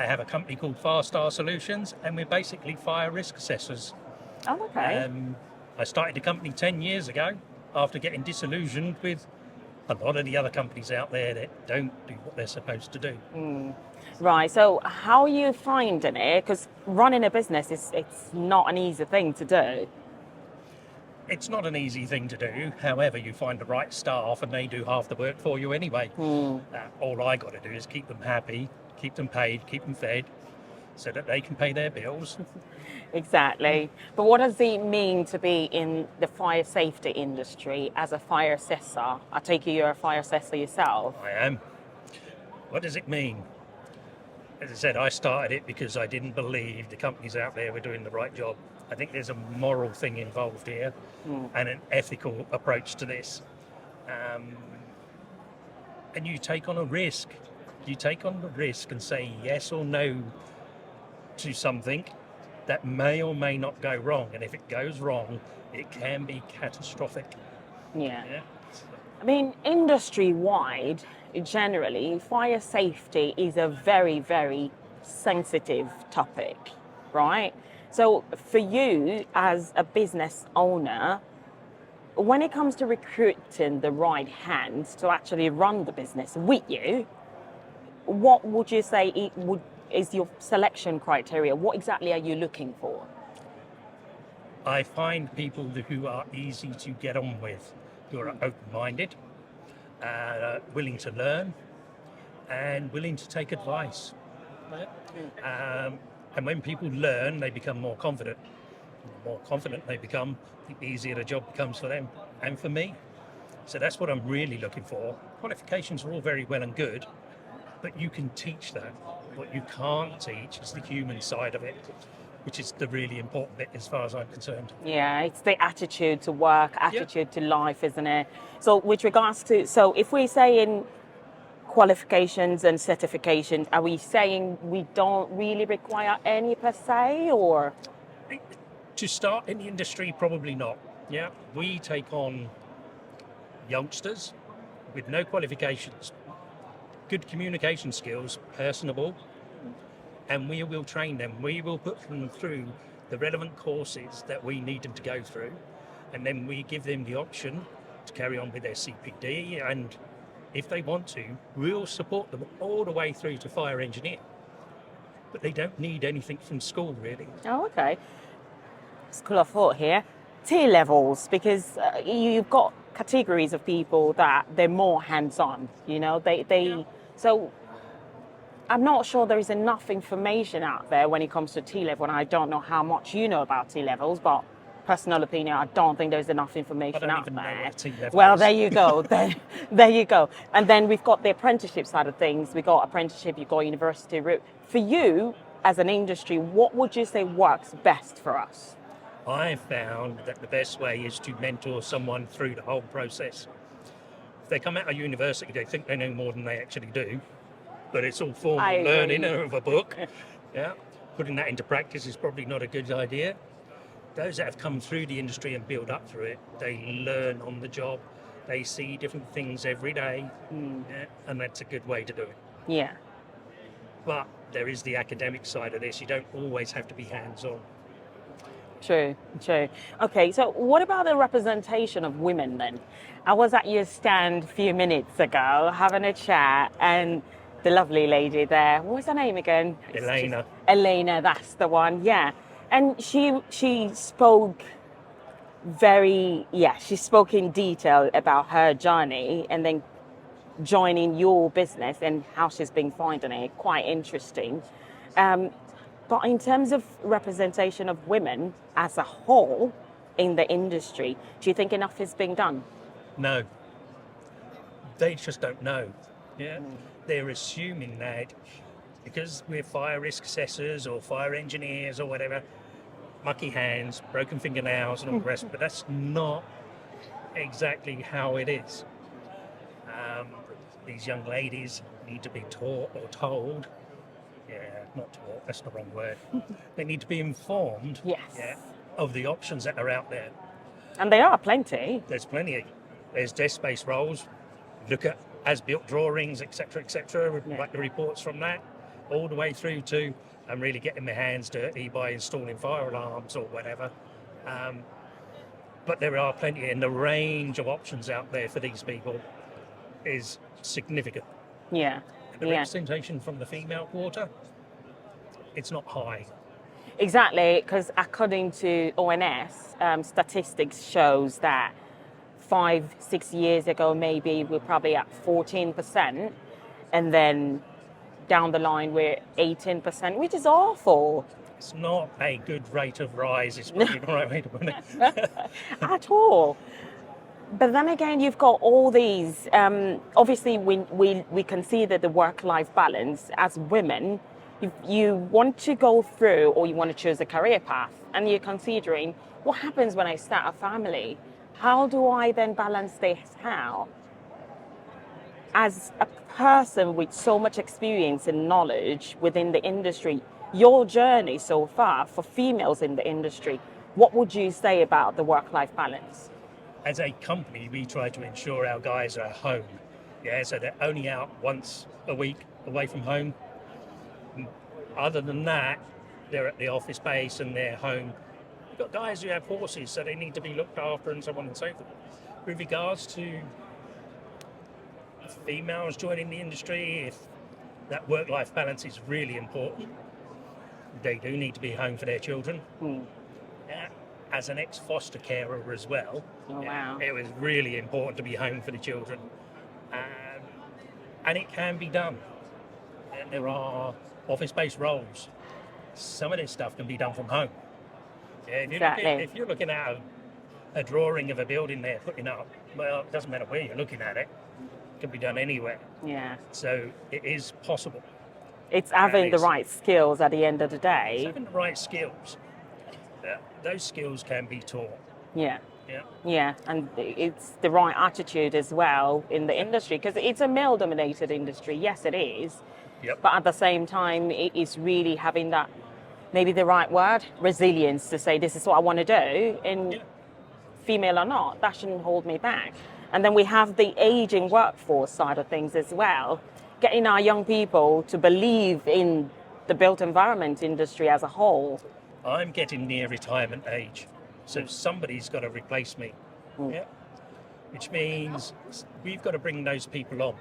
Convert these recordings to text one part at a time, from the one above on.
I have a company called Far Star Solutions, and we're basically fire risk assessors. Oh, okay. I started the company 10 years ago after getting disillusioned with a lot of the other companies out there that don't do what they're supposed to do. Right. So how are you finding it? Because running a business it's not an easy thing to do. It's not an easy thing to do. However, you find the right staff and they do half the work for you anyway. All I got to do is keep them happy, keep them paid, keep them fed so that they can pay their bills. Exactly. But what does it mean to be in the fire safety industry as a fire assessor? I take it you're a fire assessor yourself. I am. What does it mean? As I said, I started it because I didn't believe the companies out there were doing the right job. I think there's a moral thing involved here and an ethical approach to this. And you take on a risk. You take on the risk and say yes or no to something that may or may not go wrong. And if it goes wrong, it can be catastrophic. Yeah. Yeah? I mean, industry-wide, generally, fire safety is a very, very sensitive topic, right? So for you as a business owner, when it comes to recruiting the right hands to actually run the business with you, what would you say is your selection criteria? What exactly are you looking for? I find people who are easy to get on with, who are open-minded, willing to learn, and willing to take advice. And when people learn, they become more confident. The more confident they become, the easier the job becomes for them and for me. So that's what I'm really looking for. Qualifications are all very well and good, but you can teach that. What you can't teach is the human side of it, which is the really important bit as far as I'm concerned. Yeah, it's the attitude to work, attitude to life, isn't it? So with regards to, so if we're saying qualifications and certifications, are we saying we don't really require any per se, or? To start in the industry, probably not. Yeah, we take on youngsters with no qualifications, good communication skills, personable, and we will train them. We will put them through the relevant courses that we need them to go through, and then we give them the option to carry on with their CPD, and if they want to, we'll support them all the way through to fire engineer. But they don't need anything from school, really. Oh, okay. School of thought here. Tier levels, because you've got categories of people that they're more hands-on, so I'm not sure there is enough information out there when it comes to T-level, and I don't know how much you know about T-levels, but personal opinion, I don't think there's enough information out there. Well, there you go. There you go. And then we've got the apprenticeship side of things. We've got apprenticeship, you've got university route. For you, as an industry, what would you say works best for us? I found that the best way is to mentor someone through the whole process. If they come out of university, they think they know more than they actually do, but it's all formal learning of a book. Yeah, putting that into practice is probably not a good idea. Those that have come through the industry and build up through it, they learn on the job. They see different things every day, and that's a good way to do it. Yeah. But there is the academic side of this. You don't always have to be hands-on. True. Okay, so what about the representation of women then? I was at your stand a few minutes ago having a chat, and the lovely lady there, what was her name again? Elena, that's the one, yeah. And she spoke she spoke in detail about her journey and then joining your business and how she's been finding it. Quite interesting. But in terms of representation of women as a whole in the industry, do you think enough is being done? No. They just don't know. Yeah. They're assuming that because we're fire risk assessors or fire engineers or whatever, mucky hands, broken fingernails and all the rest, but that's not exactly how it is. These young ladies need to be taught or told. Not taught, that's the wrong word. They need to be informed of the options that are out there. And there are plenty. There's plenty. There's desk-based roles. Look at as-built drawings, etc., write the reports from that. all the way through to I'm really getting my hands dirty by installing fire alarms or whatever. But there are plenty, and the range of options out there for these people is significant. Yeah. And the Yeah. representation from the female quarter, it's not high. Exactly, because according to ONS, statistics shows that 5-6 years ago, maybe we're probably at 14%, and then down the line we're 18%, which is awful. It's not a good rate of rise, is probably the right way to put it. At all. But then again, you've got all these. Obviously, we consider the work-life balance as women. You want to go through, or you want to choose a career path, and you're considering what happens when I start a family. How do I then balance this? How? As a person with so much experience and knowledge within the industry, your journey so far for females in the industry, what would you say about the work-life balance? As a company, we try to ensure our guys are home. Yeah, so they're only out once a week away from home. Other than that, they're at the office base and they're home. We've got guys who have horses, so they need to be looked after and so on and so forth. With regards to females joining the industry, if that work-life balance is really important, they do need to be home for their children. Yeah. As an ex-foster carer as well, Oh, wow. it was really important to be home for the children. And it can be done. And there are office-based roles. Some of this stuff can be done from home. Yeah, if you're looking at a drawing of a building they're putting up, well, it doesn't matter where you're looking at it. It can be done anywhere. Yeah. So it is possible. It's having the right skills at the end of the It's day. having the right skills. Those skills can be taught. Yeah. Yeah. Yeah, and it's the right attitude as well in the industry, because it's a male-dominated industry. Yes, it is. Yep. But at the same time, it is really having that, maybe the right word, resilience to say, this is what I want to do, and female or not, that shouldn't hold me back. And then we have the aging workforce side of things as well, getting our young people to believe in the built environment industry as a whole. I'm getting near retirement age, so somebody's got to replace me. Yeah. Which means we've got to bring those people on,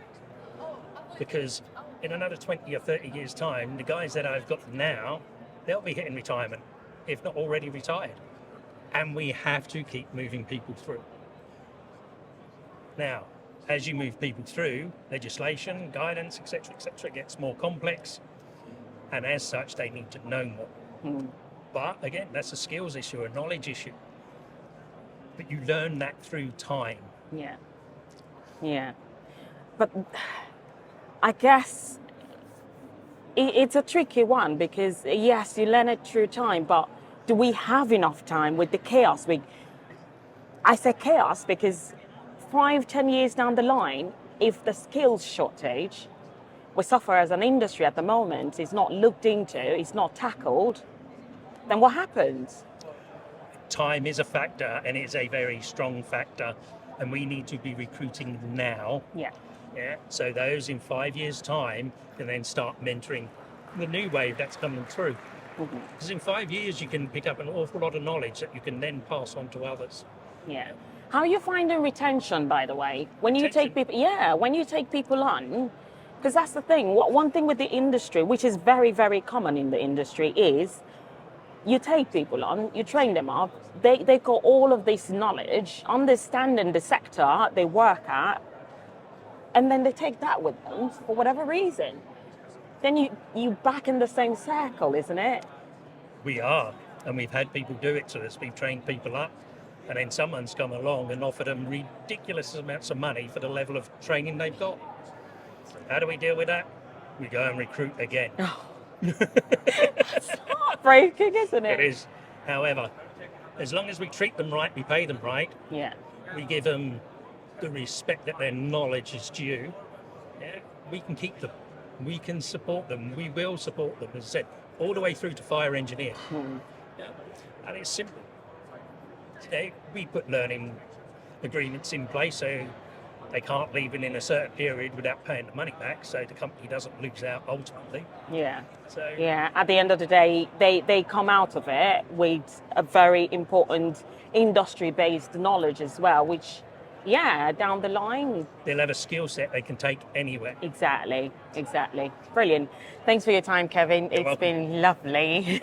because in another 20 or 30 years' time, the guys that I've got now, they'll be hitting retirement, if not already retired. And we have to keep moving people through. Now, as you move people through, legislation, guidance, etc., gets more complex, and as such, they need to know more. But again, that's a skills issue, a knowledge issue. But you learn that through time. Yeah. Yeah. But I guess it's a tricky one, because yes, you learn it through time, but do we have enough time with the chaos? I say chaos because 5-10 years down the line, if the skills shortage we suffer as an industry at the moment is not looked into, it's not tackled, then what happens? Time is a factor, and it's a very strong factor, and we need to be recruiting now. Yeah. Yeah. So those in 5 years' time can then start mentoring the new wave that's coming through. Because in 5 years you can pick up an awful lot of knowledge that you can then pass on to others. Yeah. How are you finding retention, by the way? When you take people, when you take people on, because that's the thing. One thing with the industry, which is very, very common in the industry, is you take people on, you train them up, they got all of this knowledge, understanding the sector they work at, and then they take that with them for whatever reason. Then you back in the same circle, isn't it? We are, and we've had people do it to us. We've trained people up, and then someone's come along and offered them ridiculous amounts of money for the level of training they've got. How do we deal with that? We go and recruit again. It's heartbreaking, isn't it? It is. However, as long as we treat them right, we pay them right, Yeah. we give them the respect that their knowledge is due, we can keep them. We can support them. We will support them, as I said, all the way through to fire engineer. Yeah. And it's simple. We put learning agreements in place, so they can't leave in a certain period without paying the money back, so the company doesn't lose out ultimately. Yeah. So Yeah, at the end of the day, they come out of it with a very important industry-based knowledge as well, which, yeah, down the line, they'll have a skill set they can take anywhere. exactly. Brilliant. Thanks for your time, Kevin. You're It's welcome. been lovely.